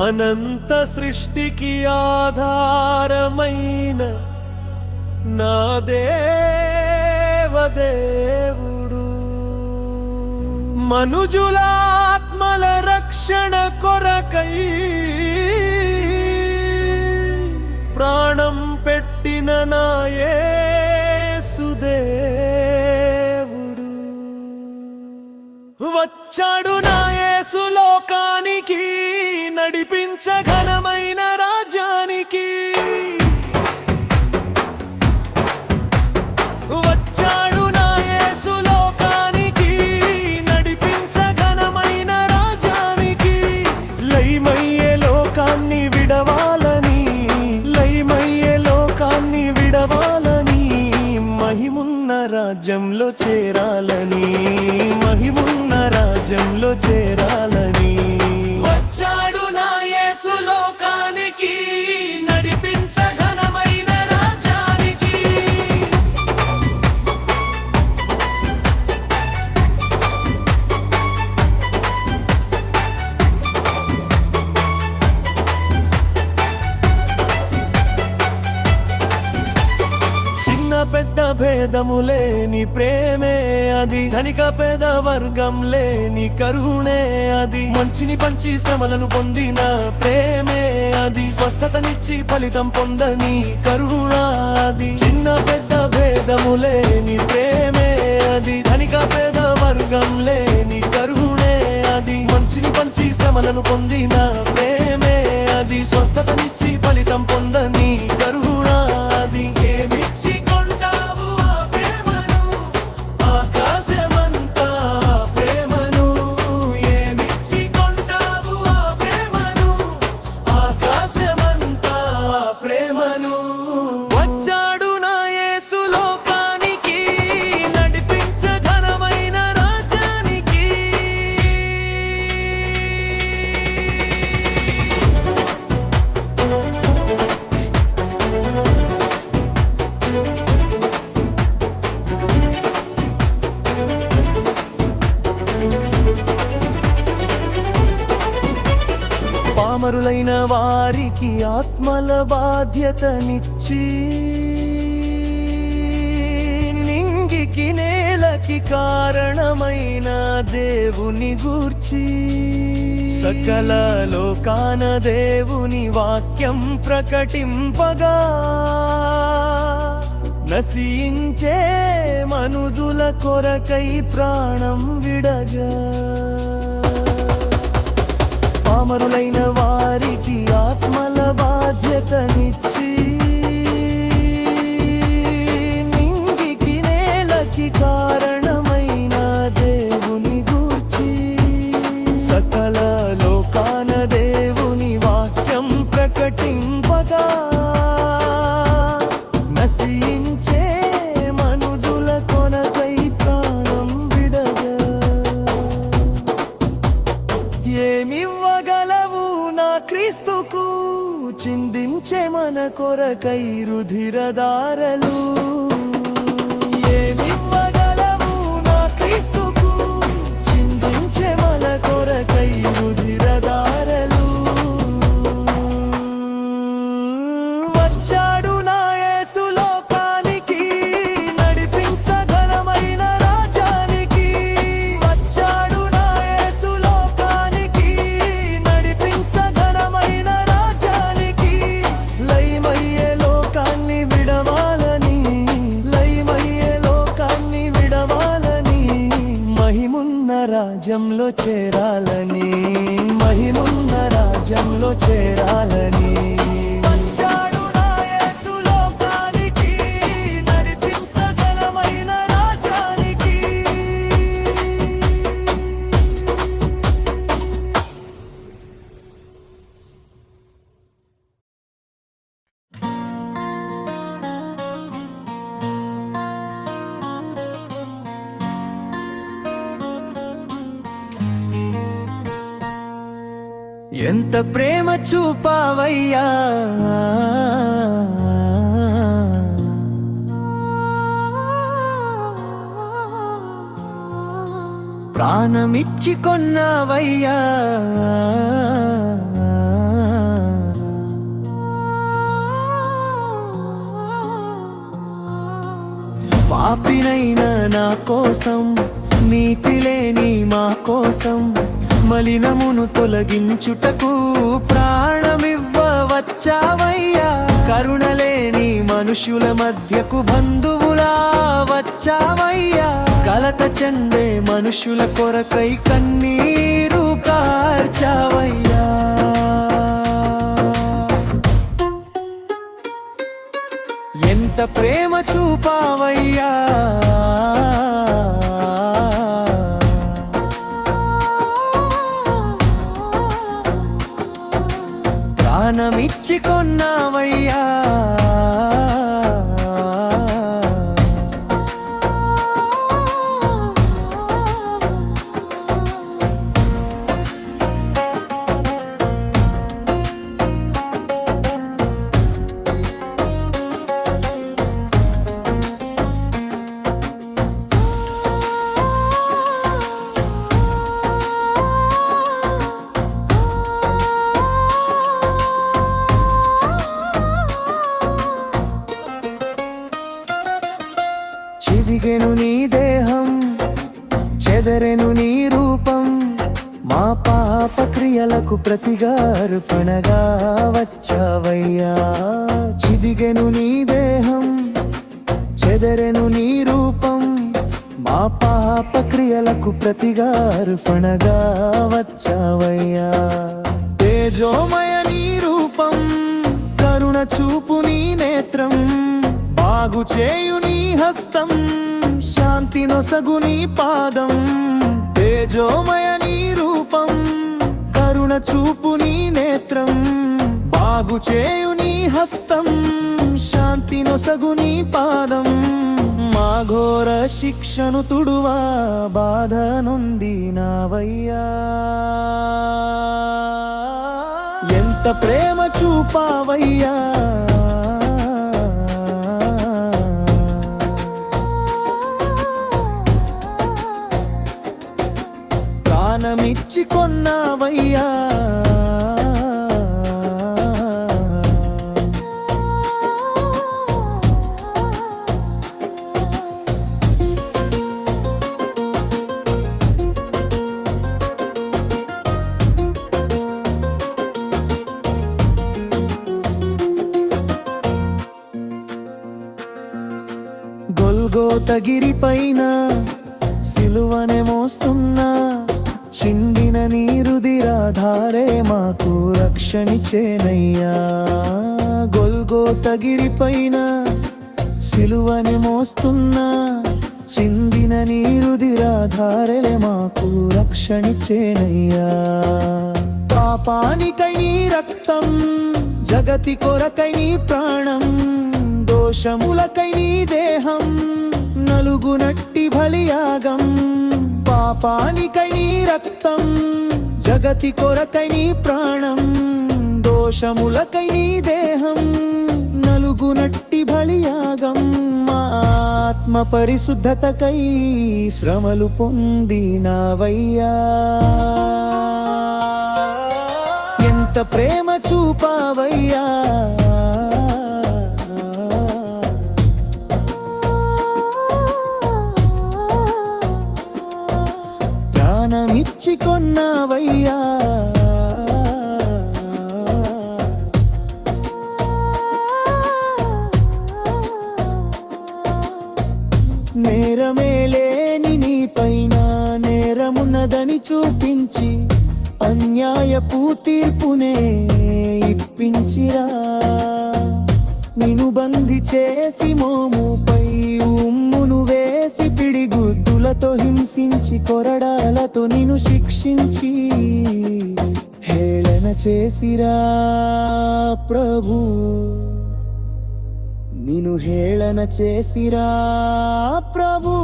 అనంత సృష్టికి ఆధారమైన నా దేవదేవుడు మనుజుల ఆత్మల రక్షణ కొరకై ప్రాణం పెట్టిన నా యేసుదేవుడు వచ్చాడు. నా యేసు లోకానికి నడిపించ ఘనమైన రాజ్యానికి వచ్చాడు. నా యేసు లోకానికి నడిపించ ఘనమైన రాజ్యానికి లయమయ్యే లోకాన్ని విడవాలని లయమయ్యే లోకాన్ని విడవాలని మహిమున్న రాజ్యంలో చేరాలని మహిమున్న రాజ్యంలో చేరాలని వచ్చాడు. నా యేసు లోకానికి నడిపించ ఘనమైన రాజ్యానికి చిన్న పెద్ద భేదము లేని ప్రేమే అది, ధనిక పేద వర్గం లేని కరుణే అది, మంచిని పంచి శ్రమలను పొందిన ప్రేమే అది, స్వస్థతనిచ్చి ఫలితం పొందని కరుణ అది. చిన్న పెద్ద భేదము లేని ప్రేమే అది, ధనిక పేద వర్గం లేని కరుణే అది, మంచిని పంచి శ్రమలను పొందిన ప్రేమే అది, స్వస్థతనిచ్చి ఫలితం పొందని కరుణ అది. ఏమిచ్చి కొంటావు ఆ ప్రేమను, ఆకాశమంతా ప్రేమను, ఏమిచ్చి కొంటావు ఆ ప్రేమను, ఆకాశమంతా ప్రేమను. వచ్చాడు నా యేసు లోకానికి నడిపించ ఘనమైన రాజ్యానికి పామరులైన వారికి ఆత్మల బాధ్యతనిచ్చి నింగికి నేలకి కారణమైన దేవుని గూర్చి సకల లోకాన దేవుని వాక్యం ప్రకటింపగా నశించే మనుజుల కొరకై ప్రాణం విడగా పామరులైన వారికి ఆత్మల బాధ్యతనిచ్చి నింగికి నేలకి కారణమైన దేవుని గూర్చి సకల లోకాన దేవుని వాక్యం ప్రకటింపగా నశించే మనుజుల కొనకై ప్రాణం విడగా ఏమివ్వగలవు నా క్రీస్తుకు చిందించే మన కొరకై రుధిరధారలు ఏమివ్వగలవు నా క్రీస్తుకు చిందించే మన కొరకై రుధిరధారలు వచ్చాడు నా యేసు లోకానికి నడిపించ ఘనమైన రాజ్యానికి వచ్చాడు నా యేసు లోకానికి నడిపించ ఘనమైన రాజ్యానికి లయమయ్యే లోకాన్ని విడవాలని లయమయ్యే లోకాన్ని విడవాలని మహిమున్న రాజ్యంలో చేరాలని మహిమున్న రాజ్యంలో చేరాలని వచ్చాడు నా యేసు లోకానికి నడిపించ ఘనమైన రాజ్యానికి ఎంత ప్రేమ చూపావయ్యా ప్రాణమిచ్చి కొన్నావయ్యా పాపినైన నా కోసం నీతి లేని మా కోసం మలినమును తొలగించుటకు ప్రాణమివ్వవచ్చావయ్యా కరుణలేని మనుషుల మధ్యకు బంధువులా వచ్చావయ్యా కలత చెందే మనుషుల కొరకై కన్నీరు కార్చావయ్యా ఎంత ప్రేమ చూపావయ్యా ప్రాణమిచ్చి కొన్నావయ్యా చిదిగెను నీ దేహం చెదరెను నీ రూపం మా పాప క్రియలకు ప్రతిగా అర్పణగా వచ్చావయ్యా చిదిగెను నీ దేహం చెదరెను నీ రూపం మా పాప క్రియలకు ప్రతిగా అర్పణగా వచ్చావయ్యా తేజోమయ నీ రూపం కరుణ చూపు నీ నేత్రం బాగు చేయు నీ హస్తం శాంతి నొసగు నీ పాదం తేజోమయ నీ రూపం కరుణ చూపు నీ నేత్రం బాగు చేయు నీ హస్తం శాంతి నొసగు నీ పాదం మా ఘోర శిక్షను తుడువా బాధ నొందినావయ్యా ఎంత ప్రేమ చూపావయ్యా ప్రాణమిచ్చి కొన్నావయ్యా గొల్గోతగిరి పైన సిలువనే మోస్తున్నా చిందిన నీ రుధిరాధారే మాకు రక్షణిచ్చేనయ్యా గొల్గోతగిరి పైన సిలువని మోస్తున్నా చిందిన నీ రుధిరాధారే మాకు రక్షణిచ్చేనయ్యా పాపానికై నీ రక్తం జగతి కొరకై నీ ప్రాణం దోషములకై నీ దేహం నలుగునట్టి బలియాగం పాపానికై నీ రక్తం జగతి కొరకై నీ ప్రాణం దోషములకై నీ దేహం నలుగునట్టి బలియాగం మా ఆత్మ పరిశుద్ధతకై శ్రమలు పొందినావయ్యా ఎంత ప్రేమ చూపావయ్యా ప్రాణమిచ్చి కొన్నావయ్యా నేరమేలేని నీ పైన నేరమున్నదని చూపించి అన్యాయపు తీర్పునే ఇప్పించిరా నిను బంది చేసి మోముపై ఉమ్మును వేసి పిడిగుద్దులతో హింసించి కొరడాలతో నిన్ను శిక్షించి హేళన చేసిరా ప్రభు నిన్ను హేళన చేసిరా ప్రభు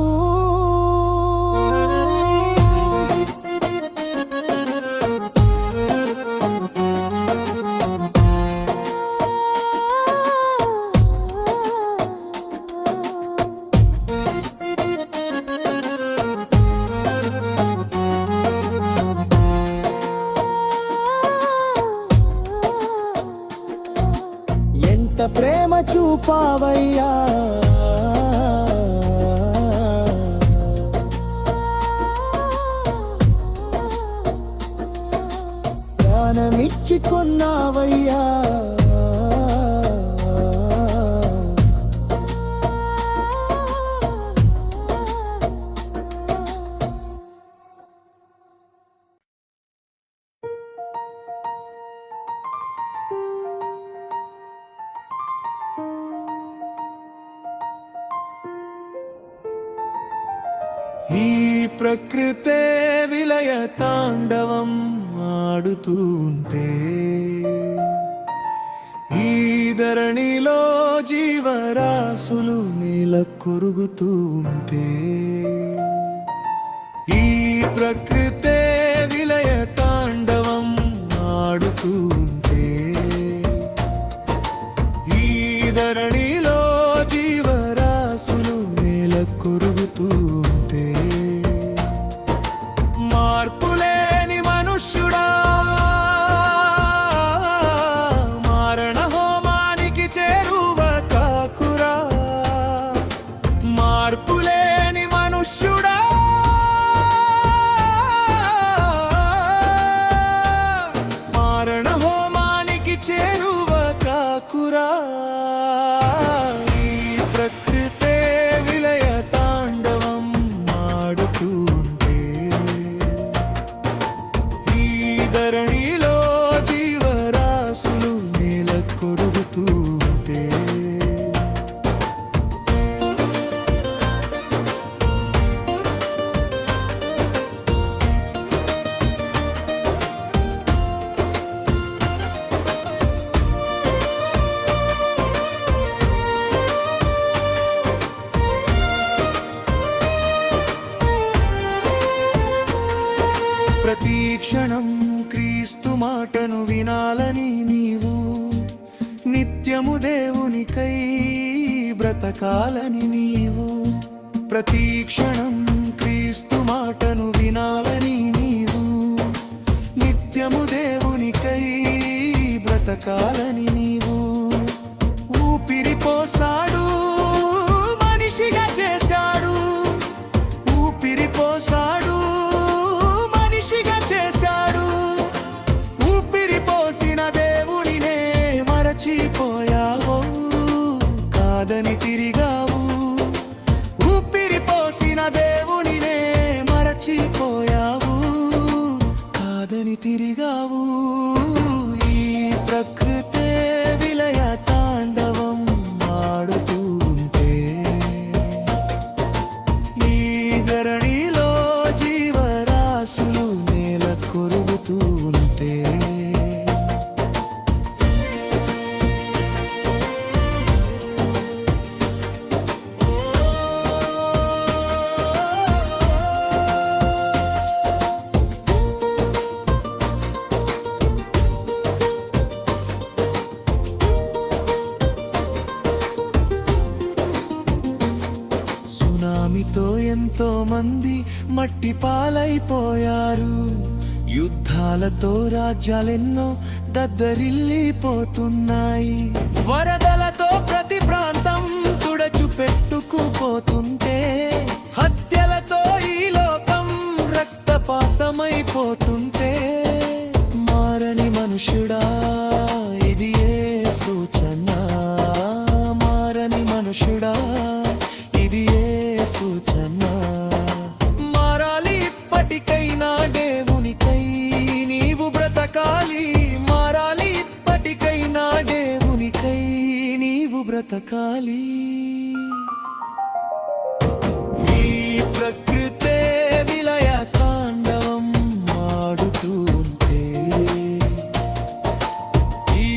కొన్నావయ్యా. ప్రాణమిచ్చి కొన్నావయ్యా. ఈ ప్రకృతే విలయ తాండవం ఆడుతుంటే, ఈ ధరణిలో జీవరాశులు నేల కొరుగుతుంటే, ఈ ప్రకృతే విలయ తాండవం ఆడుతుంటే, ఈ ధరణిలో జీవరాశులు నేల కొరుగుతుంటే, మార్పులేని మనుష్యుడా మారణ హోమానికి చేరువ కాకురా. మార్పులేని మనుష్యుడా మారణ హోమానికి చేరువ కాకురా. ప్రతి క్షణం క్రీస్తు మాటను వినాలని నీవు, నిత్యము దేవునికై బ్రతకాలని నీవు. ప్రతి క్షణం క్రీస్తు మాటను వినాలని నీవు, నిత్యము దేవునికై బ్రతకాలని నీవు. ఊపిరి పోసాడు మనిషిగా చేశాడు, ఊపిరి పోసాడు మరచిపోయావు, కాదని తిరిగావు. ఊపిరి పోసిన దేవునినే మరచిపోయావు, కాదని తిరిగావు. ఈ ప్రకృతే విలయ తాండవం ఆడుతుంటే, ఈ ధరణిలో జీవరాశులు నేల కొరుగుతుంటే, సునామీతో ఎంతో మంది మట్టి పాలైపోయారు. యుద్ధాలతో రాజ్యాలెన్నో దద్దరిల్లిపోతున్నాయి. వరదలతో ప్రతి ప్రాంతం తుడచు పెట్టుకుపోతుంటే, హత్యలతో ఈ లోకం రక్తపాతమైపోతుంటే, మారని మనుషుడా ఇది ఏ సూచన? మారని మనుషుడా ఇది ఏ సూచన? మారాలి ఇప్పటికైనా దేవునికై నీవు బ్రతకాలి. మారాలి ఇప్పటికైనా దేవునికై నీవు బ్రతకాలి. ఈ ప్రకృతే విలయ తాండవం ఆడుతుంటే, ఈ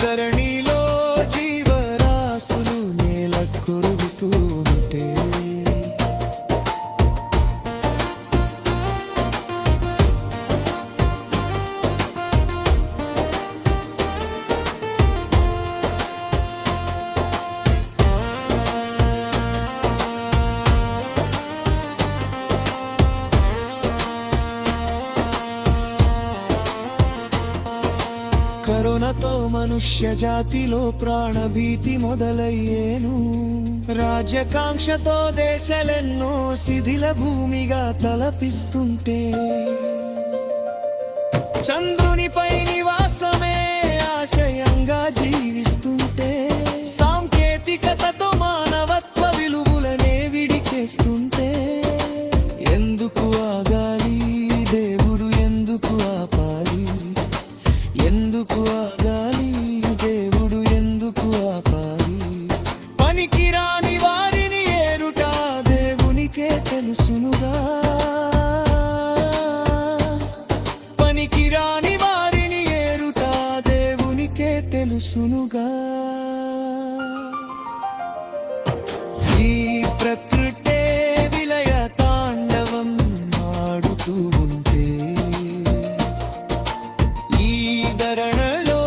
ధరణిలో జీవరాశులు నేల కొరుగుతుంటే, కరోనాతో మన మనుష్య జాతిలో ప్రాణభీతి మొదలయ్యేను. రాజ్యకాంక్షతో దేశాలెన్నో శిథిల భూమిగా తలపిస్తుంటే, చంద్రునిపై నివాసమే ఆశయంగా జీవిస్తుంటే, సాంకేతికతతో మానవత్వ విలువలనే విడిచేస్తుంటే, ఎందుకు ఆగాలి దేవుడు, ఎందుకు ఆపాలి? ఎందుకు ఆగాలి దేవుడు, ఎందుకు ఆపాలి? పనికిరాని వారిని ఏరుట దేవునికే తెలుసునుగా. పనికిరాని వారిని ఏరుట దేవునికే తెలుసునుగా. ఈ ప్రకృతే విలయ తాండవం ఆడుతూ ఉంటే, ఈ ధరణలో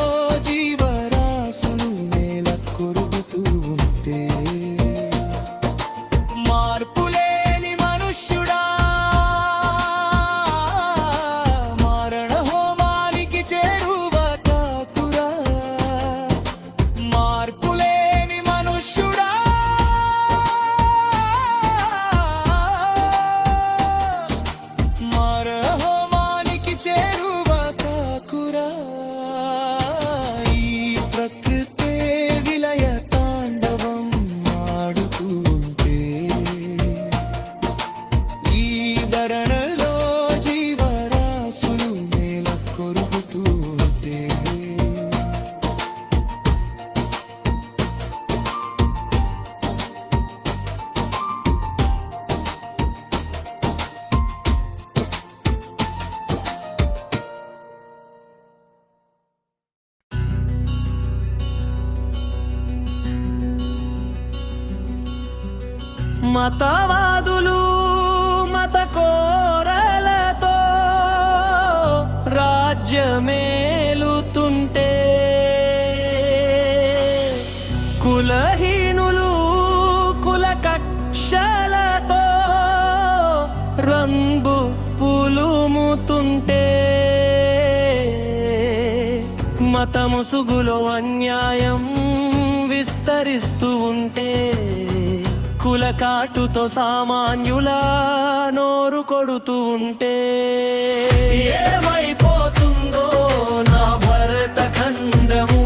జీవరాశులు నేల కొరుగుతూ ఉంటే, మార్పులేని మనుష్యుడా మారణ హోమానికి చేరువ కాకురా. మార్పులేని మనుష్యుడా మారణ హోమానికి చేరువ కాకురా. ఈ ప్రకృతే విలయ తాండవం ఆడుతూ ఉంటే, ఈ ధరణలో జీవరాశులు నేల కొరుగుతూ ఉంటే, మతవాదులు మత కోరలతో రాజ్యమేలుతుంటే, కులహీనులు కుల కక్షలతో రంగు పులుముతుంటే, మత ముసుగులో అన్యాయం విస్తరిస్తూ ఉంటే, కులకాటుతో సామాన్యుల నోరు కొడుతూ ఉంటే, ఏమైపోతుందో నా భరత ఖండము,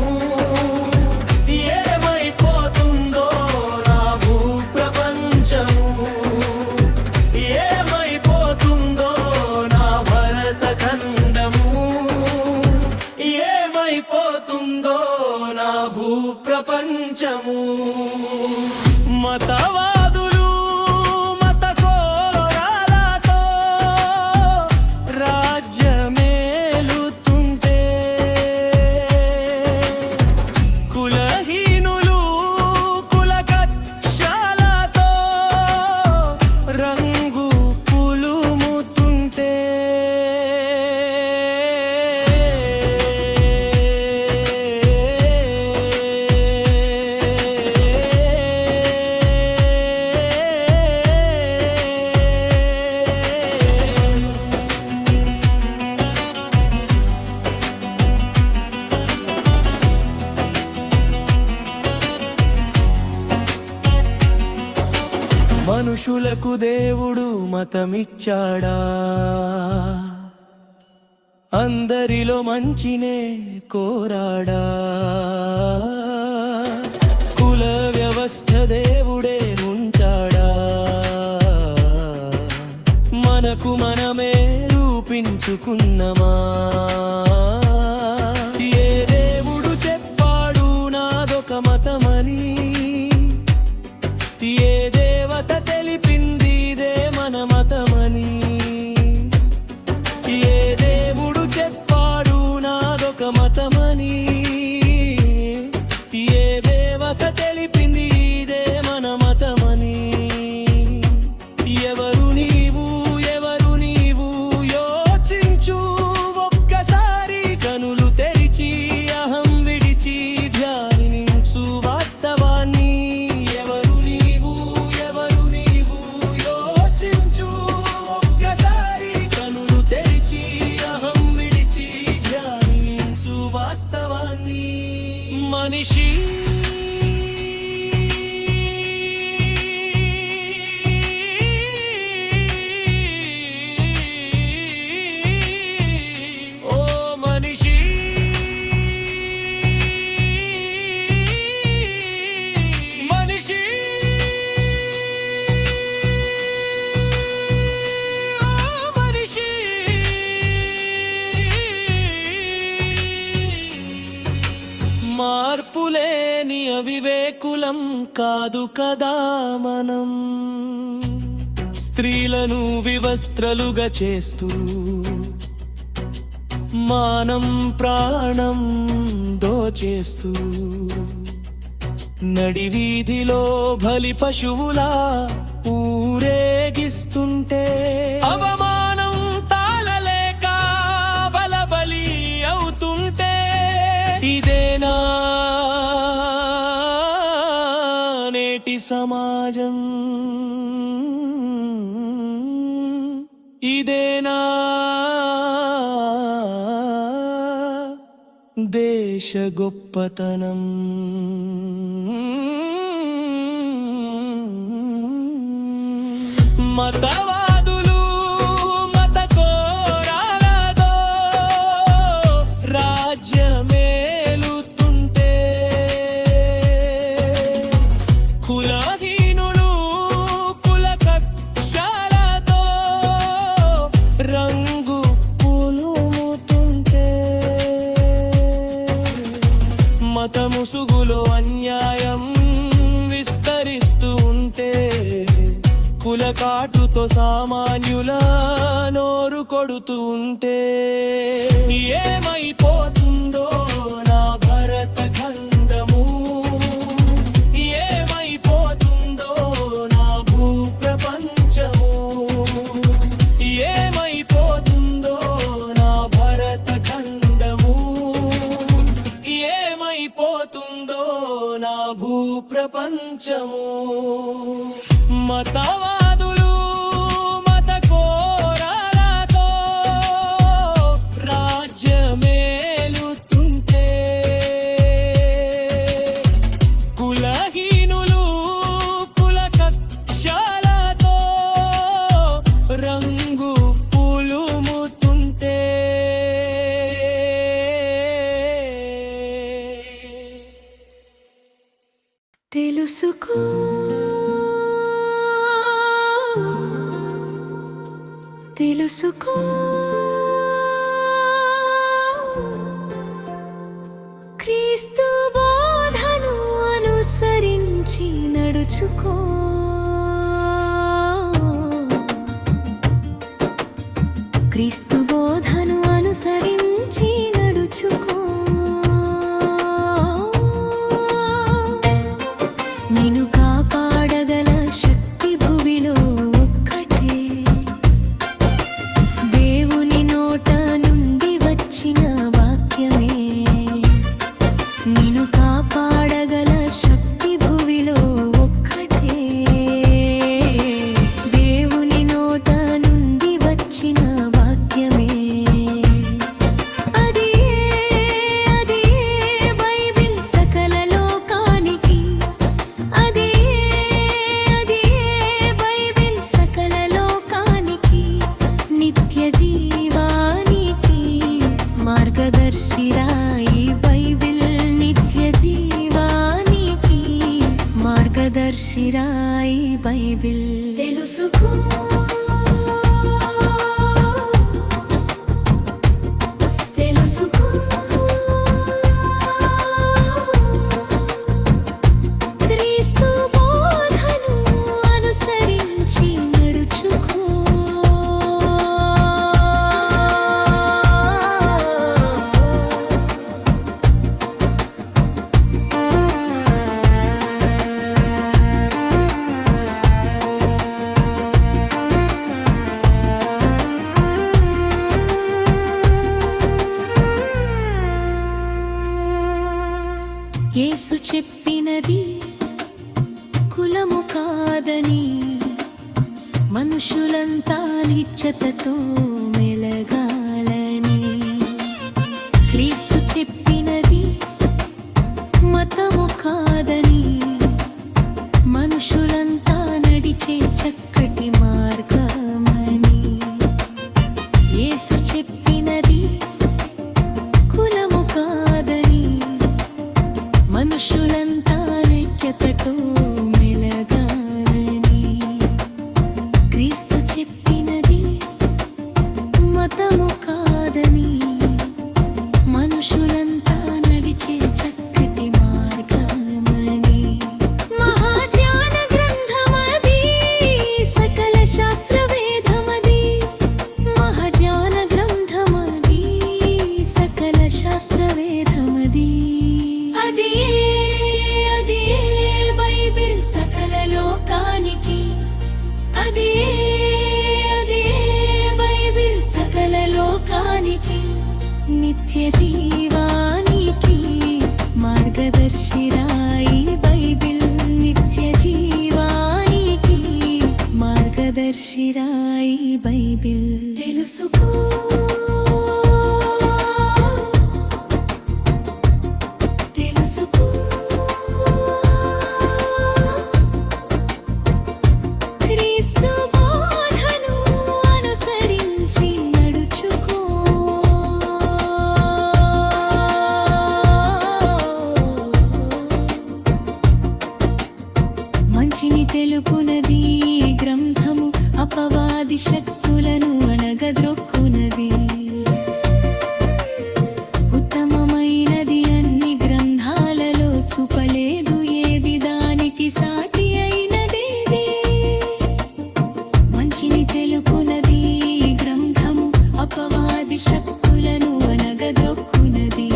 ఏమైపోతుందో నా భూప్రపంచము, ఏమైపోతుందో నా భరత ఖండము, ఏమైపోతుందో నా భూప్రపంచము. మతవాదులు మత కోరాలతో రాజ్యమేలుతుంటే, కులహీనులు కుల కక్షలతో రంగు పులుముతుంటే, మనుషులకు దేవుడు మతమిచ్చాడా? అందరిలో మంచినే కోరాడా? కుల వ్యవస్థ దేవుడే ఉంచాడా? మనకు మనమే రూపించుకున్నమా? ఏ దేవుడు చెప్పాడు నాదొక మతమని? ఏ దేవత తెలిపింది ఇదే మన మతమని? ఏ దేవుడు చెప్పాడు నాదొక మతమని? ఏ దేవత తెలిపింది ఇదే మన మతమని? ఎవరు నీవు, ఎవరు నీవు యోచించు ఒక్కసారి, కనులు తెరిచి అహం విడిచి ధ్యానించు వాస్తవాన్ని. ఎవరు నీవు, కేవలం కాదు కదా మనం స్త్రీలను వివస్త్రలుగా చేస్తూ మానం ప్రాణం దోచేస్తూ నడివీధిలో బలి పశువులా ఊరేగిస్తుంటే అవమానం తాళలేక బలబలి అవుతుంటే ఇదేనా నేటి సమాజం ఇదేనా దేశ గొప్పతనం మతవాదులు మతకోరాలతో రాజ్యమేలుతుంటే కులహీనులు కుల కక్షాలతో రంగు పులుముతుంటే మత ముసుగులో అన్యాయం విస్తరిస్తూ ఉంటే కులకాటుతో సామాన్యుల నోరు కొడుతూ ఉంటే ఏమైపోతుందో నా భరత ఖండము ఏమైపోతుందో నా భూప్రపంచము ఏమైపోతుందో నా భరత ఖండము ఏమైపోతుందో నా భూప్రపంచము మతవాదులు మతకోరాలతో రాజ్యమేలుతుంటే కులహీనులు కుల కక్షాలతో రంగు పులుముతుంటే తెలుసుకో తెలుసుకో క్రీస్తు బోధను అనుసరించి నడుచుకో క్రీస్తు బోధను అనుసరించి నడుచుకో నిన్ను కాపాడగల శక్తి భూమిలో ఒక్కటే దేవుని నోట నుండి వచ్చిన వాక్యమే నిన్ను కాపాడగల శక్తి భూమిలో ఒక్కటే దేవుని నోట నుండి వచ్చిన వాక్యమే అది బైబిల్ సకల లోకానికి అది బైబిల్ సకల లోకానికి నిత్య జీవానికి మార్గదర్శిరాయి బైబిల్ నిత్య జీవానికి మార్గదర్శిరాయి బైబిల్ తెలుసుకో తెలుసుకో క్రీస్తు బోధను అనుసరించి నడుచుకో యేసు చెప్పినది కులము కాదని మనుషులంతా నిశ్చతతో మెలగాలని క్రీస్తు చెప్పినది మతము కాదని మనుషులంతా నడిచే చక్కటి మార్గమని యేసు చెప్పినది కులము కాదని మనుషులంతా ఐక్యతతో మెలగాలని క్రీస్తు చెప్పినది నిత్య జీవానికి మార్గదర్శిరాయి బైబిల్ నిత్య జీవానికి మార్గదర్శిరాయి బైబిల్ తెలుసుకో మంచిని తెలుపునది గ్రంథము అపవాది శక్తులను అణగద్రొక్కునది ఉత్తమమైనది అన్ని గ్రంథాలలో చూపలేదు ఏది దానికి సాటి అయినదేది మంచిని తెలుపునది గ్రంథము అపవాది శక్తులను అణగద్రొక్కునది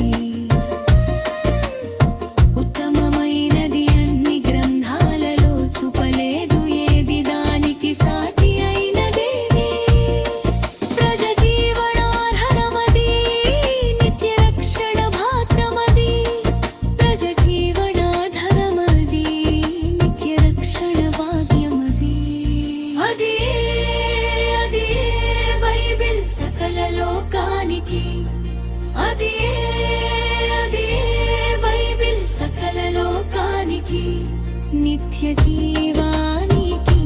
నిత్య జీవానికి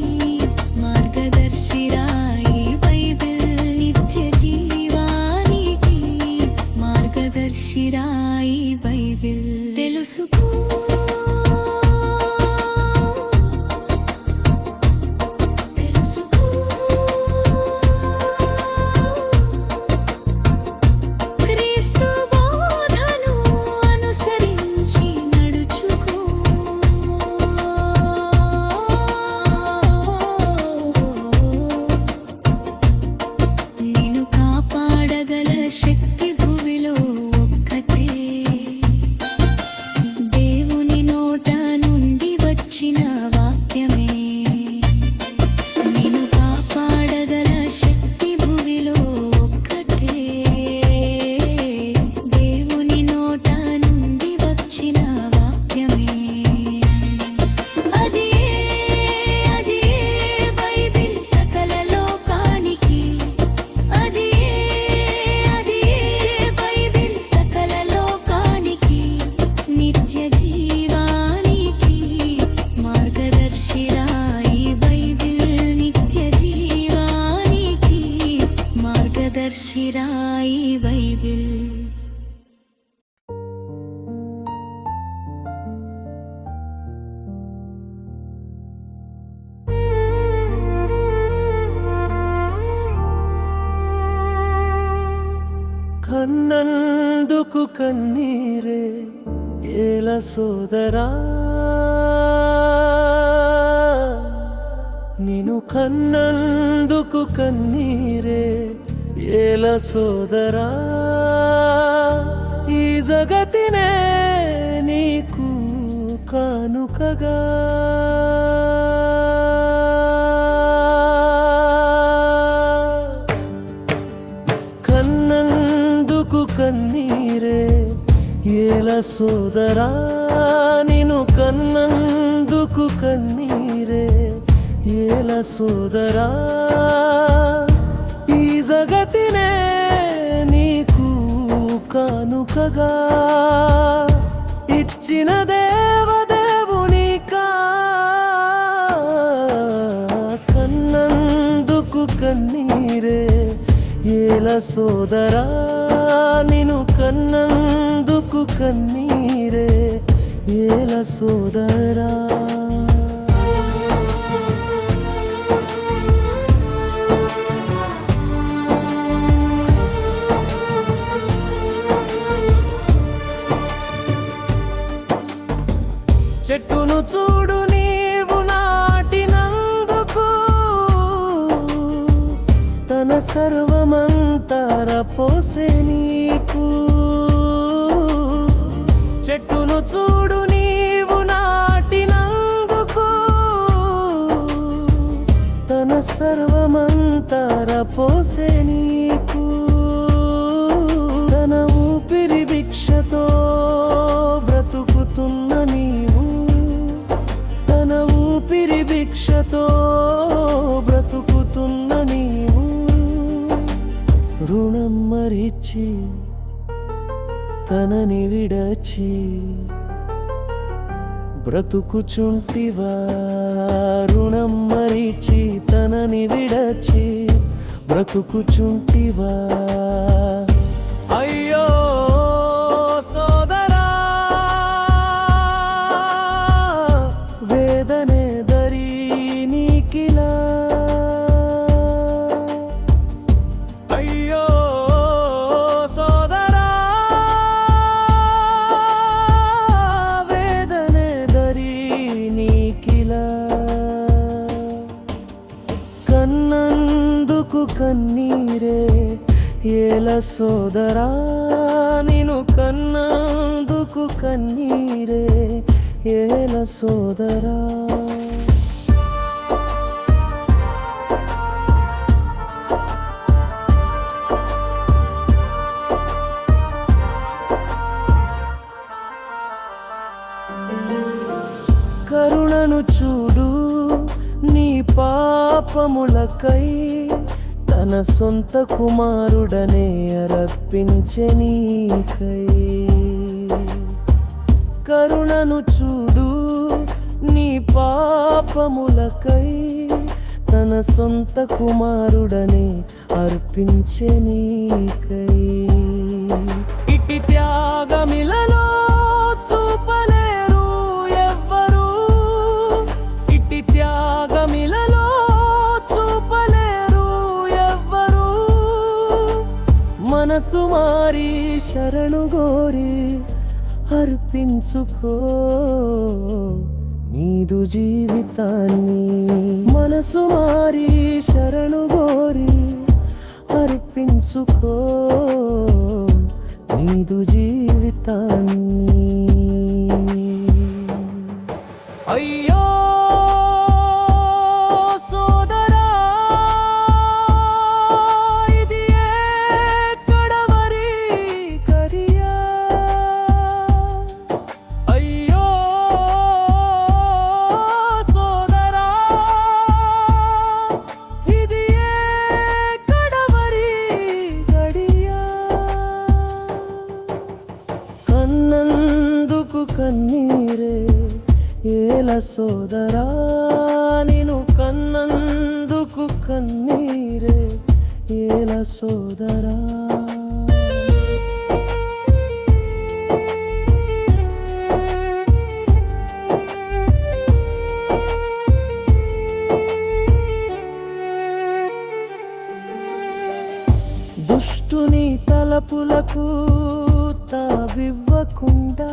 మార్గదర్శిరాయి బైబిల్ నిత్య జీవానికి మార్గదర్శిరాయి బైబిల్ తెలుసుకో శక్తి భూమిలో ఒక్కటే దేవుని నోట నుండి వచ్చిన వాక్యమే నిన్ను కాపాడగల శక్తి భూమిలో ఒక్కటే దేవుని నోట నుండి వచ్చిన వాక్యమే అదే బైబిల్ సకల లోకానికి అదే నిత్య జీవానికి మార్గదర్శిరాయి బైబిల్ నిత్య జీవానికి మార్గదర్శిరాయి బైబిల్ కన్నందుకు కన్నీరే ఏల సోదరా నిన్ను కన్నందుకు కన్నీరే ఏల సోదరా ఈ జగతినే నీకు కానుకగా కన్నందుకు కన్నీరే ఏల సోదరా నిన్ను కన్నందుకు కన్నీరే ఏల సోదరా ఈ జగతినే నీకు కానుకగా ఇచ్చిన దేవదేవునికా కన్నందుకు కన్నీరే ఏల సోదరా నిన్ను కన్నందుకు కన్నీరే ఏల సోదరా చెట్టును చూడు నీవు నాటినందుకు తన సర్వమంతర పోసే నీకు చెట్టును చూడు నీవు నాటినందుకు తన సర్వమంతర పోసే నీకు తన ఊపిరి భిక్షతో బ్రతుకుతున్న నీవు, తన ఊపిరి భిక్షతో బ్రతుకుతున్న నీవు, రుణం మరిచి తనని విడచి బ్రతుకుచుంటివా, రుణం మరిచి తనని విడచి బ్రతుకుచుంటివా. అయ్యో సోదరా, వేదనే దరి నీకిలా, అయ్యో సోదరా, వేదనే దరి నీకిలా. కన్నందుకు కన్నీరే ఏల సోదరా, నిను కన్నందుకు కన్నీరే ఏల సోదరా. కరుణను చూడు నీ పాపములకై, తన సొంత కుమారుడనే అర్పించె నీకై. కరుణను చూడు నీ పాపములకై, తన సొంత కుమారుడనే అర్పించె నీకై. ఇట్టి త్యాగమిలలో చూపలేరు ఎవ్వరు, ఇట్టి త్యాగమిలలో మనసు మారి శరణు గోరి అర్పించుకో నీదు జీవితాన్ని. మనసు మారి శరణు గోరి అర్పించుకో నీదు జీవితాన్ని. అయ్యో కన్నీరే ఏల సోదరా, నిను కన్నందుకు కన్నీరే ఏల సోదరా. దుష్టుని తలపులకు తావివ్వకుండా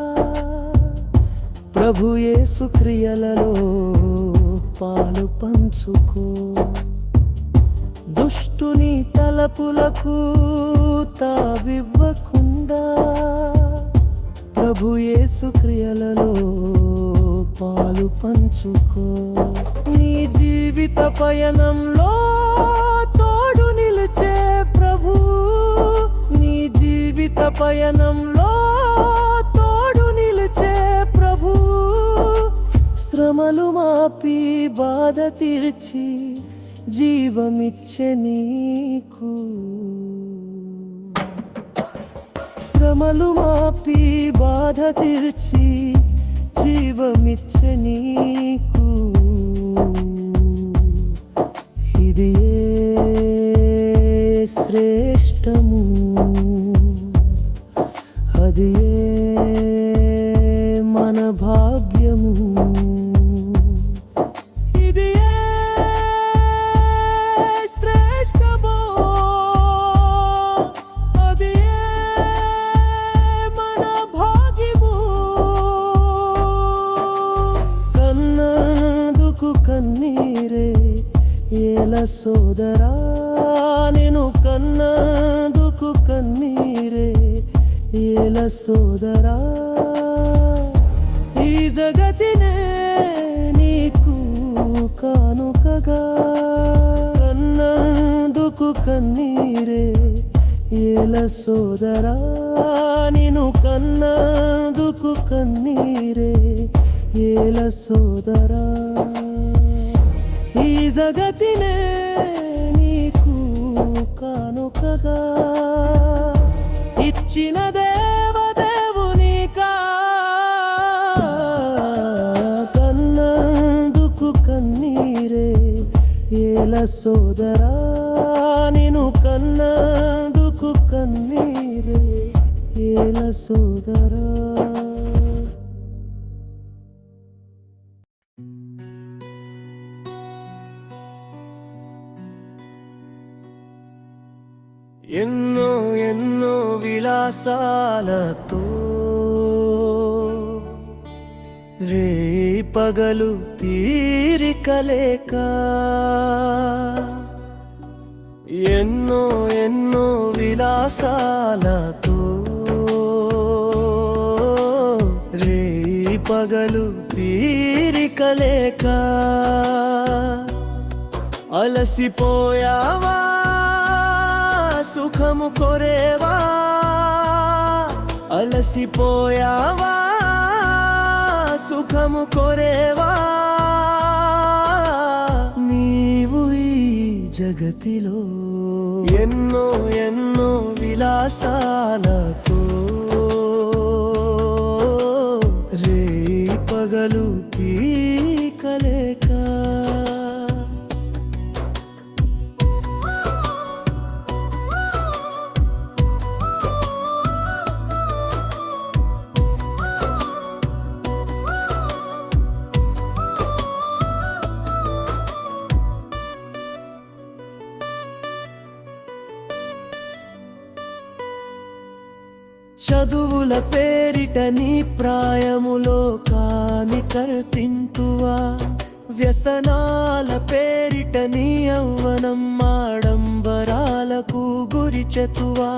ప్రభు యేసు క్రియలలో పాలు పంచుకో. దుష్టుని తలపులకు తావివ్వకుండా ప్రభు యేసు క్రియలలో పాలు పంచుకో. నీ జీవిత పయనంలో తోడు నిలిచే ప్రభు, నీ జీవిత పయనంలో తోడు నిలిచే ప్రభు. శ్రమలు మాపి బాధ తీర్చి జీవమిచ్చే నీకు, శ్రమలు మాపి బాధ తీర్చి జీవమిచ్చే నీకు. ఇది శ్రేష్టము, అది మన భాగ్యము. ఇది శ్రేష్టము, అది మన భాగ్యము. కన్నందుకు కన్నీరే ఏల సోదరా, నిను కన్నందుకు కన్నీరే ఏల సోదరా. ఈ జగతినే నీకు కానుకగా కన్నందుకు కన్నీరే ఏల సోదరా నిన్ను కన్నందుకు కన్నీరే ఏల సోదరా ఈ జగతినే నీకు కానుకగా ఇచ్చిన దేవదేవునికా కన్నందుకు కన్నీరే ఏల సోదరా నిన్ను కన్నందుకు కన్నీరే ఏల సోదరా ఎన్నో ఎన్నో విలాసాలతో రే పగలు తీరికలేక ఎన్నో ఎన్నో విలాసాలతో రే పగలు తీరికలేక అలసిపోయావా సుఖము కొరేవా అలసిపోయావా సుఖము కొరేవా నీవు ఈ జగతిలో ఎన్నో ఎన్నో విలాసాలతో రే పగలు తీకలేక చదువుల పేరిట నీ ప్రాయములో కాని కర్తింతువా వ్యసనాల పేరిట నీ యవ్వనం ఆడంబరాలకు గురిచెతువా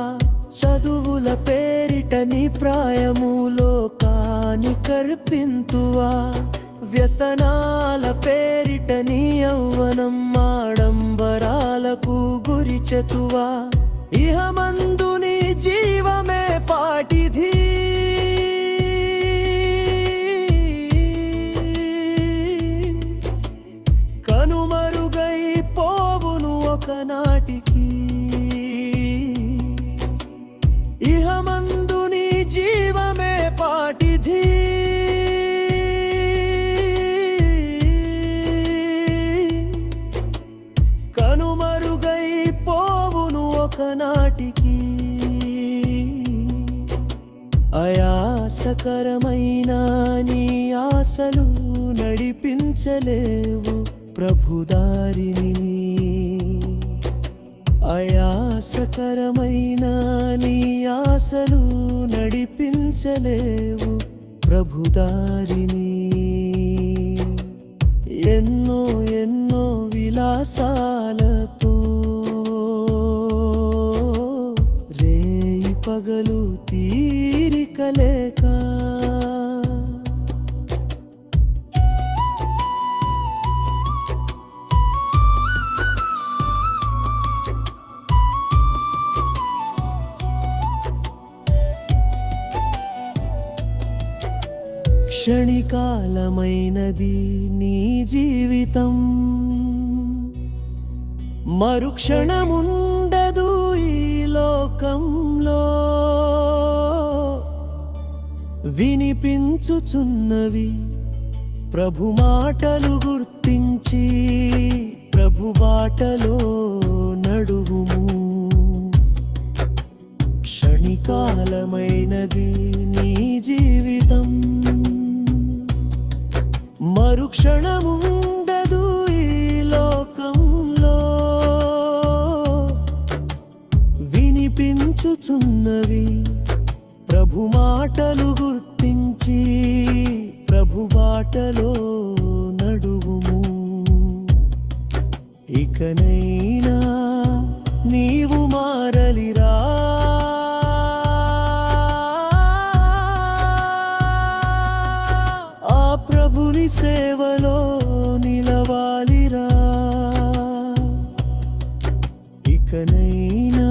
చదువుల పేరిట నీ ప్రాయములో కాని కర్పింతువా వ్యసనాల పేరిట నీ యవ్వనం ఆడంబరాలకు గురిచెతువా ఇహమందు నీ జీవమే పాటిధి కనుమరుగై పోవును ఒకనాటికి ఇహమందు నీ జీవమే పాటిధి కనుమరుగై పోవును ఒకనాటికి అయాసకరమైన నీ ఆశలు నడిపించలేవు ప్రభుదారిని అయాసకరమైన నీ ఆశలు నడిపించలేవు ప్రభుదారిని ఎన్నో ఎన్నో విలాసాలతో రేయి పగలు తీరికలేక క్షణికాలమైనది నీ జీవితం మరుక్షణముండదు ఈ లోకంలో వినిపించుచున్నవి ప్రభు మాటలు గుర్తించి ప్రభు బాటలో నడువుము క్షణికాలమైనది నీ జీవితం మరుక్షణముండదు ఈ లోకంలో వినిపించుచున్నవి ప్రభు మాటలు గుర్తించి ప్రభు బాటలో నడువుము ఇకనైనా నీవు మారలిరా ఆ ప్రభుని సేవలో నిలవాలిరా ఇకనైనా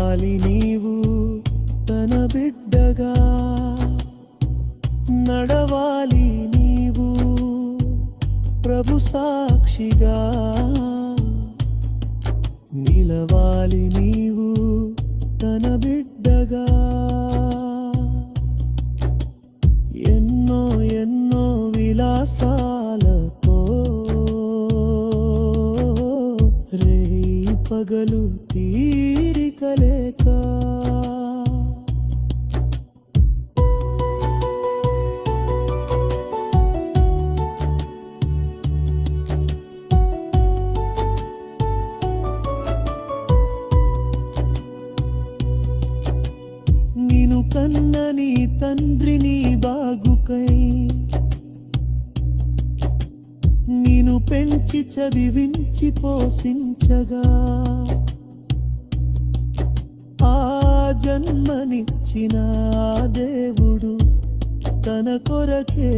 నిలవాలి నీవు తన బిడ్డగా, నడవాలి నీవు ప్రభు సాక్షిగా, నిలవాలి నీవు తన బిడ్డగా. ఎన్నో ఎన్నో విలాసాలతో రేయి పగలు తీరిక లేక, నిను కన్న నీ తండ్రి నీ బాగుకై, నిను పెంచి చదివించి పోషించగా, ఆ జన్మనిచ్చిన దేవుడు తన కొరకే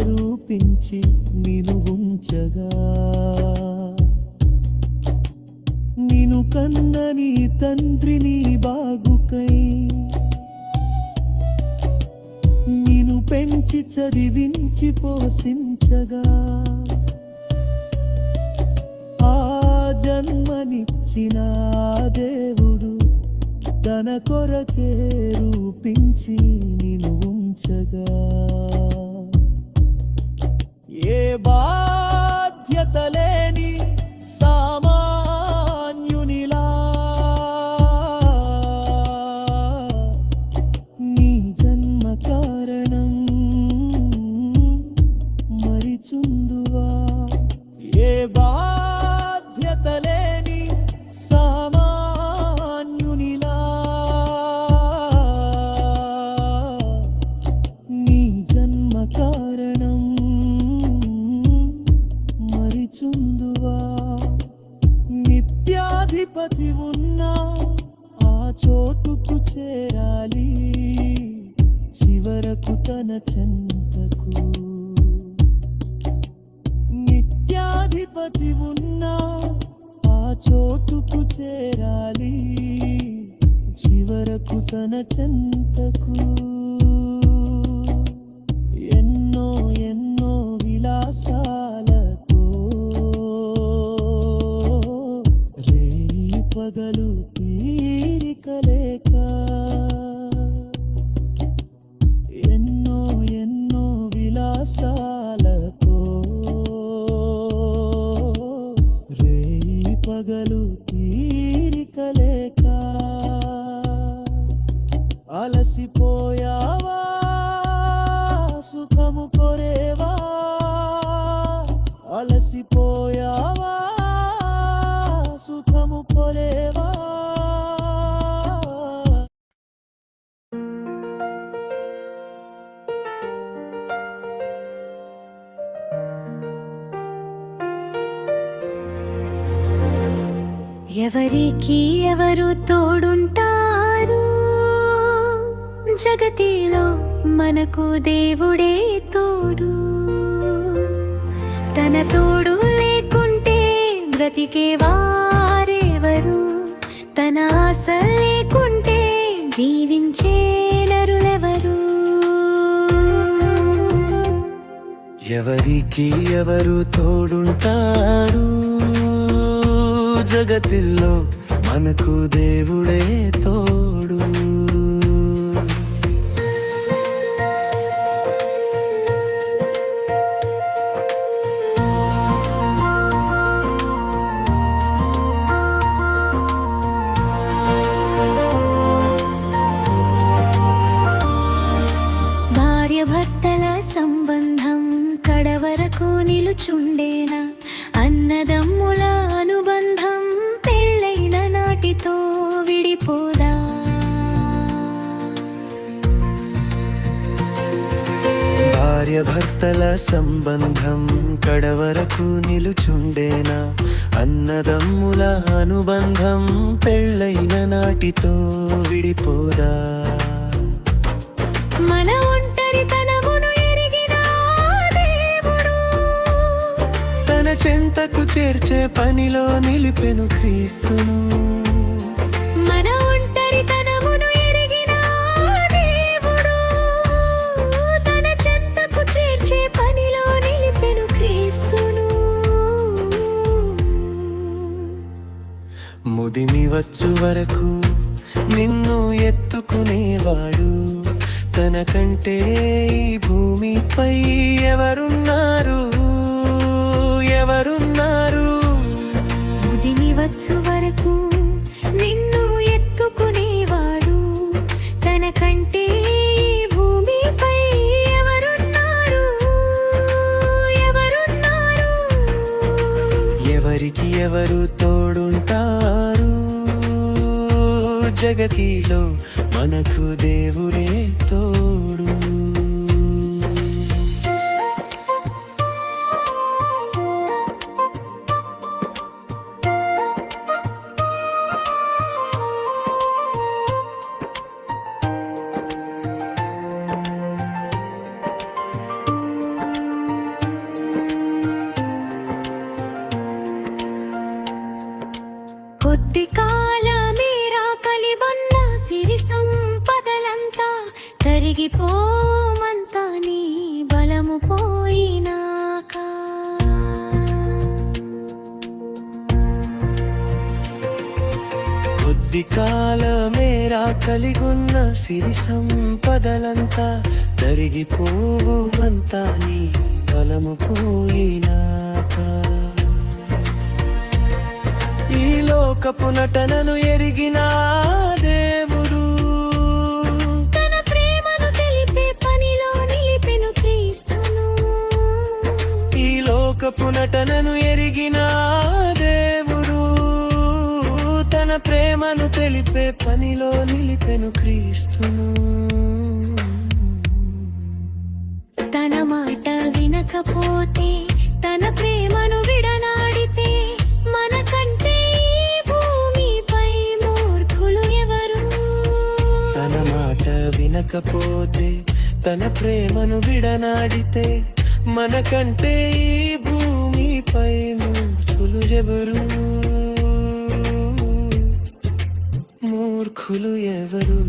రూపించి నిను ఉంచగా, నిను కన్న నీ తండ్రి నీ బాగుకై, నిను పెంచి చదివించి పోషించగా, ఆ జన్మనిచ్చిన దేవుడు తన కొరకే రూపించి నిను ఉంచగా. ఏ బాధ్యత లేని సామాన్యునిలా నీ జన్మ కారణం మరిచుందువా, ఏ బాధ్యత లేని సామాన్యునిలా నీ జన్మ కారణం మరిచుందువా. నిత్యాధిపతి ఉన్నా ఆ చోటుకు చేరాలి చివరకు తన చెంతకు, నిత్యాధిపతి ఉన్నా ఆ చోటుకు చేరాలి చివరకు తన చెంతకు. ఎన్నో ఎన్నో విలాసాలతో రేయి పగలు తీరిక లేక, ఎన్నో ఎన్నో విలాసాలతో రేయి పగలు తీరిక లేక, అలసిపోయావా సుఖము కొరేవా, అలసిపోయావా సుఖము కొరేవా. ఎవరికి ఎవరు తోడుంటారు, జగతిలో మనకు దేవుడే తోడు. తన తోడు లేకుంటే బ్రతికే వారెవరు, తన ఆశ లేకుంటే జీవించే నరులెవరు. ఎవరికి ఎవరు తోడుంటారు, జగతిలో మనకు దేవుడే తోడు. భార్య భర్తల సంబంధం కడవరకు నిలుచుండేనా, అన్నదమ్ముల అనుబంధం పెళ్ళైన నాటితో విడిపోదా. భార్య భర్తల సంబంధం కడవరకు నిలుచుండేనా, అన్నదమ్ముల అనుబంధం పెళ్ళైన నాటితో విడిపోదా. మన ఒంటరితనమును ఎరిగిన దేవుడు తన చెంతకు చేర్చే పనిలో నిలిపెను క్రీస్తును. మన ఒంటరితనమును వరకు నిన్ను ఎత్తుకునేవాడు. తనకంటే ఈ భూమిపై ఎవరున్నారు, ఎవరున్నారు? ముదిమి వచ్చు వరకు నిన్ను ఎత్తుకునేవాడు. తనకంటే ఈ భూమిపై ఎవరున్నారు, ఎవరున్నారు? ఎవరికి ఎవరు తోడుంటారు? జగతిలో మనకు దేవుడే తోడు. కొద్ది కాలమే రాకలివన్న సిరి సంపదలంతా తరిగిపోమంతా నీ బలము పోయినాక. కొద్ది కాలమేరా కలిగున్న సిరి సంపదలంతా తరిగిపోవుమంతా నీ బలము పోయినాక. ఈ లోకపు నటనను ఎరిగిన దేవుడు తన ప్రేమను తెలిపే పనిలో నిలిపెను క్రీస్తును. ఈ లోకపు నటనను ఎరిగిన దేవుడు తన ప్రేమను తెలిపే పనిలో నిలిపెను క్రీస్తును. తన మాట వినకపోతే, తన ప్రేమను విడనాడితే, మనకంటే ఈ భూమిపై మూర్ఖులు ఎవరు? తన మాట వినకపోతే, తన ప్రేమను విడనాడితే, మనకంటే ఈ భూమిపై మూర్ఖులు ఎవరు? మూర్ఖులు ఎవరు?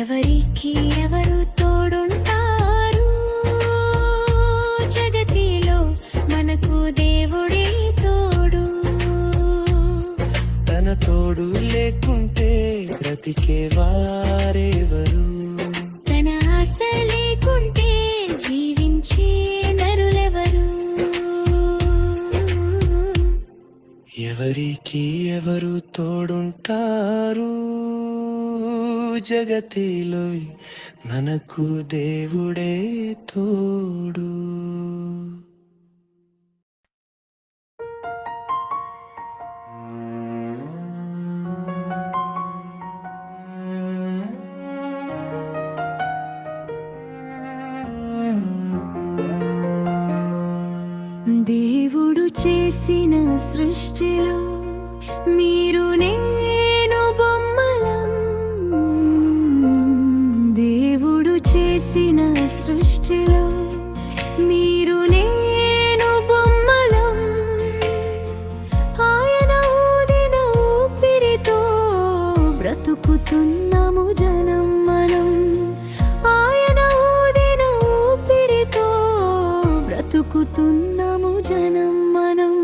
ఎవరికి ఎవరు తోడుంటారు? జగతిలో మనకు దేవుడే తోడు. తన తోడు లేకుంటే బ్రతికే వారెవరు? తన ఆశ లేకుంటే జీవించే నరులెవరు? ఎవరికి ఎవరు తోడుంటారు? జగతిలో మనకు దేవుడే తోడు. దేవుడు చేసిన సృష్టిలో మీరు నేను బొమ్మలం. దేవుడు చేసిన సృష్టిలో మీరు నేను బొమ్మలం. ఆయన ఊదిన ఊపిరితో బ్రతుకుతున్నాము జనం మనం. ఆయన ఊదిన ఊపిరితో బ్రతుకుతున్నాము జనం మనం.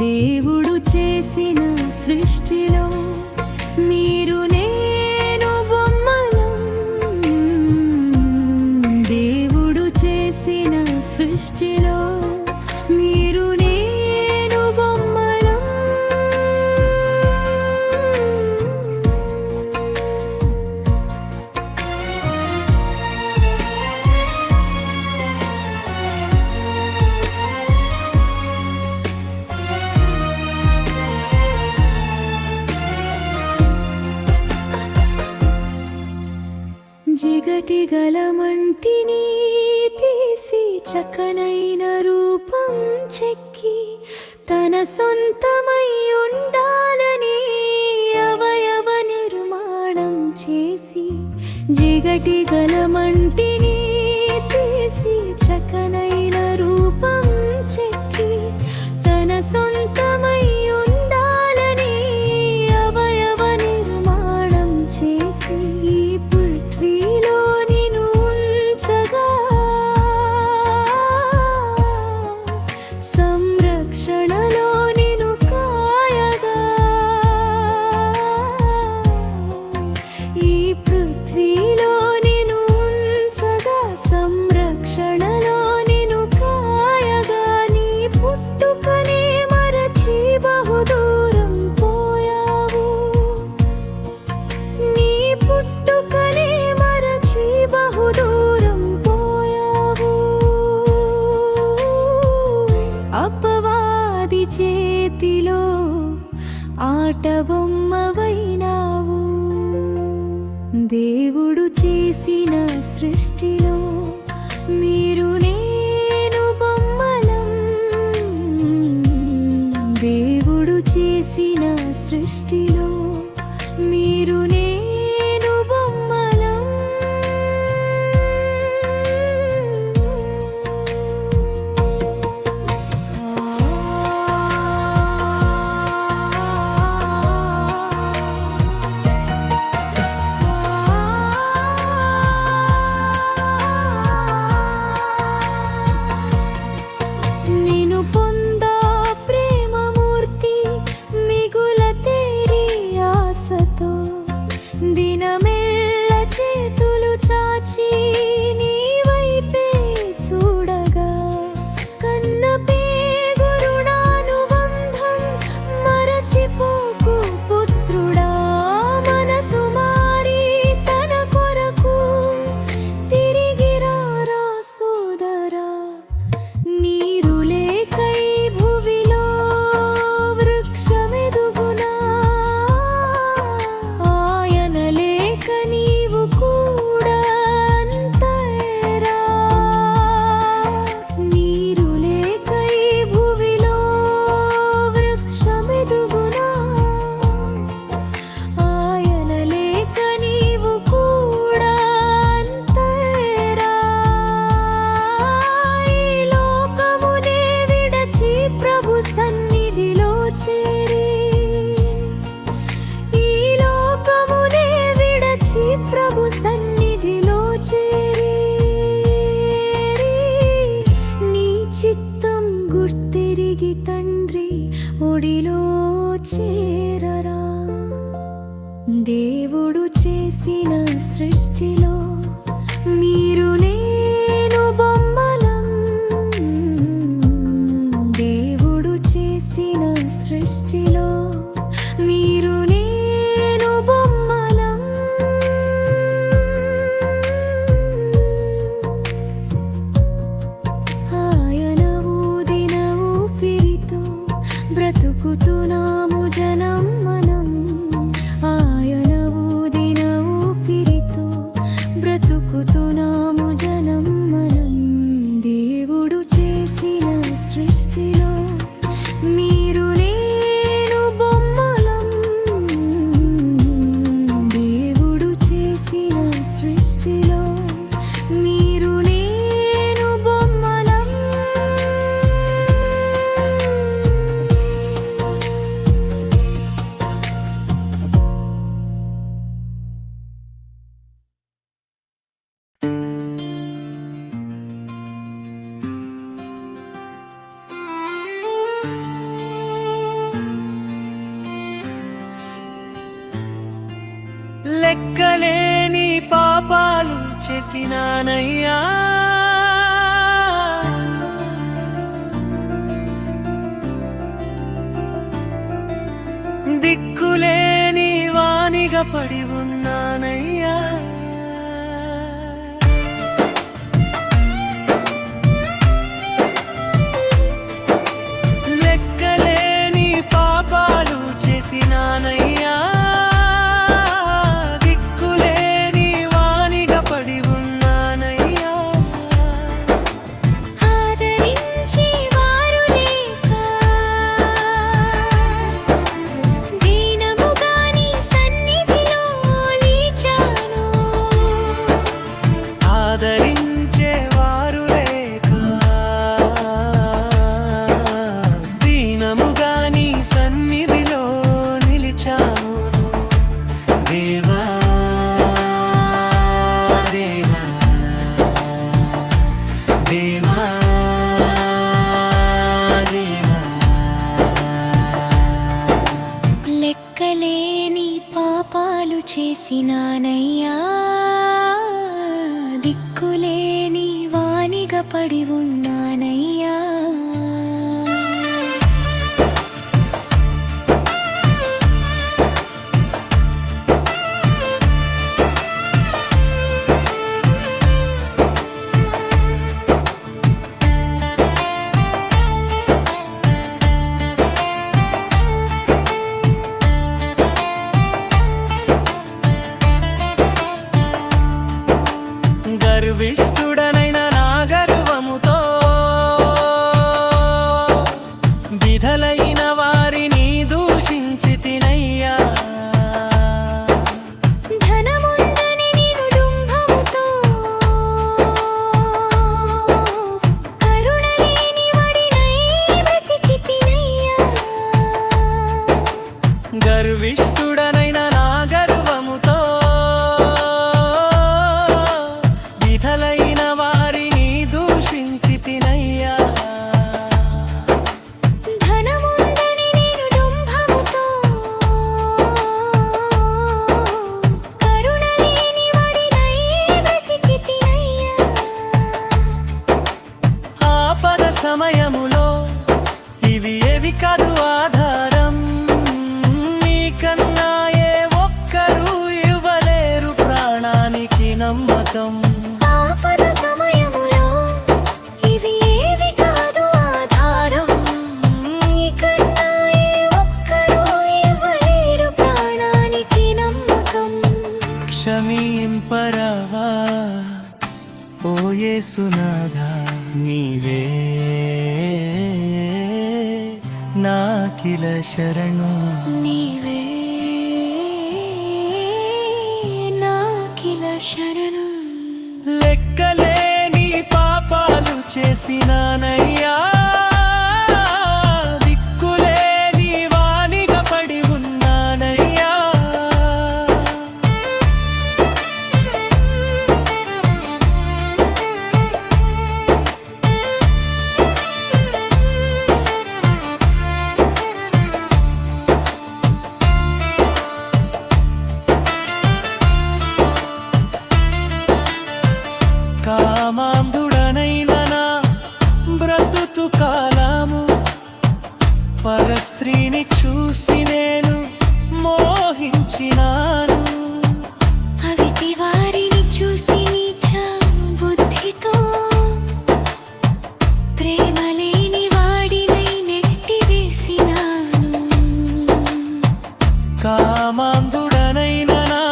దేవుడు చేసిన సృష్టిలో మీరు నేను బొమ్మలం. దేవుడు చేసిన సృష్టిలో మీరు నేను బొమ్మలం. జిగటి గలమంటిని తీసి చక్కనైన రూపం చెక్కి తన సొంతమై ఉండాలని అవయవ నిర్మాణం చేసి. జిగటి గలమంటిని తీసి చక్కనైన రూపం చెక్కి తన సొంతమై ఉండాలని అవయవ నిర్మాణం చేసి. ఈ పృథ్వీలో నిన్ను ఉంచగా సంరక్షణలో నిన్ను కాయగా దేవుడు చేసిన సృష్టిలో మీరు నేను బొమ్మలం. దేవుడు చేసిన సృష్టిలో మీరు నేను బొమ్మలం. నేను పొందా ప్రేమమూర్తి మిగుల తేరి ఆశతో దినమెల్ల చేతులు చాచి నీ వైపే చూడగా కన్న పేగురుణానుబంధం మరచిపోకు పుత్రుడా. మనసు మారి తన కొరకు తిరిగి రారా సోదరా. నీరు లేకై భువిలో వృక్షమెదుగునా, ఆయన లేక నీవు కూడా అంతేరా. నీరు లేకై భువిలో వృక్షమెదుగునా, ఆయన లేక నీవు కూడా అంతేరా. ఈ లోకమునే విడచి ప్రభు సన్నిధిలో చేరి, ఈ లోకమునే విడచి ప్రభు సన్నిధిలో చేరి, నీ చిత్తం గుర్తెరిగి తండ్రి ఒడిలో చేరరా. దేవుడు చేసిన సృష్టిలో మీరు నేను బొమ్మలం. దేవుడు చేసిన సృష్టిలో మీరు నేను బొమ్మలం. ఆయన ఊదిన ఊపిరితో బ్రతుకుతున్నాము జనం మనం. ఆయన ఊదిన ఊపిరితో బ్రతుకుతున్నాము జనం మనం. దేవుడు చేసిన సృష్టిలో మీరు నేను బొమ్మలం. దేవుడు చేసిన సృష్టిలో మీరు నేను బొమ్మలం. లెక్కలేని పాపాలు చేసినానయ్యా, దిక్కులేని వానిగా పడి ఉన్నానయ్యా. లెక్కలేని పాపాలు చేసినానయ్యా, దిక్కులేని వానిగా పడి ఉన్నానయ్యా. ఆదరించి వారు లేక దీనముగా నీ సన్నిధిలో నిలిచాను. ఆదరించేవారు లేక దీనముగా నీ సన్నిధిలో నిలిచాను. దేవా దేవా దేవా దేవా. లెక్కలేని పాపాలు చేసినానయ్యా, దిక్కులేని వానిగా పడి ఉన్నానయ్యా. సమయములో ఇవి ఏవి కాదు ఆధారం, నీకన్నా ఏ ఒక్కరూ ఇవ్వలేరు ప్రాణానికి నమ్మకం. ఆపద సమయములో ఇవి ఏవి కాదు ఆధారం, నీకన్నా ఏ ఒక్కరూ ఇవ్వలేరు ప్రాణానికి నమ్మకం. క్షమింపరావా ఓ యేసునాథా, నీవే నాకిల శరణు. నీవే నాకిల శరణు. లెక్కలేని పాపాలు చేసినానయ్యా, దిక్కులేని వానిగా పడి ఉన్నానయ్యా. కామాంధుడనైన నా బ్రతుకు కాలము, పరస్త్రీని చూసి నేను మోహించినాను. అవిటి వారిని చూసి నీచ బుద్ధితో, ప్రేమలేని వాడినై నెట్టివేసినాను. కామాంధుడనైన నా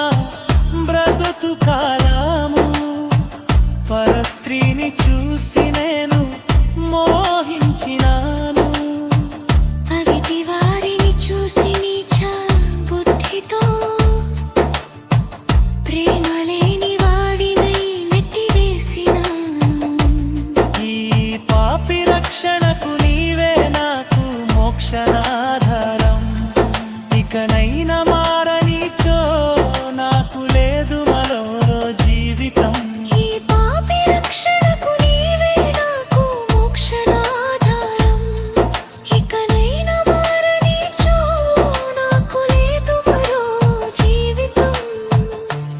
బ్రతుకు కాలము, పరస్త్రీని చూసి నేను మోహించినాను. అవిటి వారిని చూసి నీచ బుద్ధితో, ప్రేమలేని వాడినై నెట్టివేసినాను. ఈ పాపి రక్షణకు నీవే నాకు మోక్షనాధారం, ఇకనైనా మారనిచో నాకు లేదు మరో జీవితం. ఈ పాపి రక్షణకు నీవే నాకు మోక్షనాధారం, ఇకనైనా మారనిచో నాకు లేదు మరో జీవితం.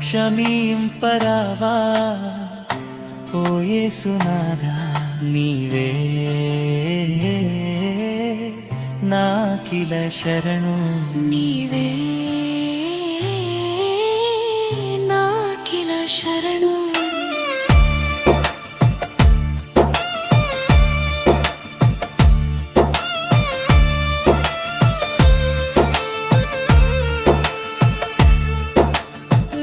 క్షమింపరావా ఓ యేసునాథా, నీవే నాకిల శరణు. నీవే నాకిల శరణు.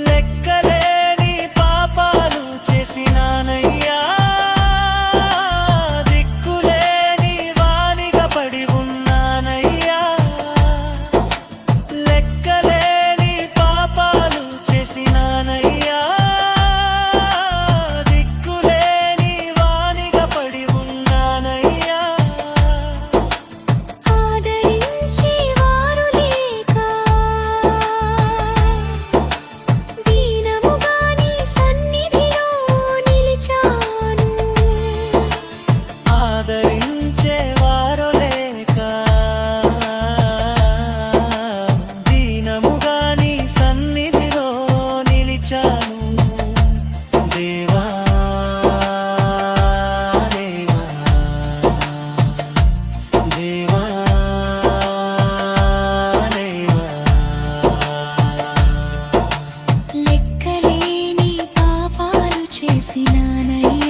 లెక్కలేని పాపాలు చేసినానయ్యా, దిక్కులేని వానిగా పడి ఉన్నానయ్యా. లెక్కలేని పాపాలు చేసినానయ్యా, దిక్కులేని వానిగా పడి ఉన్నానయ్యా. ఆదరించి వారు లేక, దీనముగా నీ సన్నిధిలో నిలిచాను. ఆదరించేవారు లేక, దీనముగా నీ సన్నిధిలో నిలిచాను. దేవా దేవా దేవా దేవా. లెక్కలేని పాపాలు చేసినానయ్యా,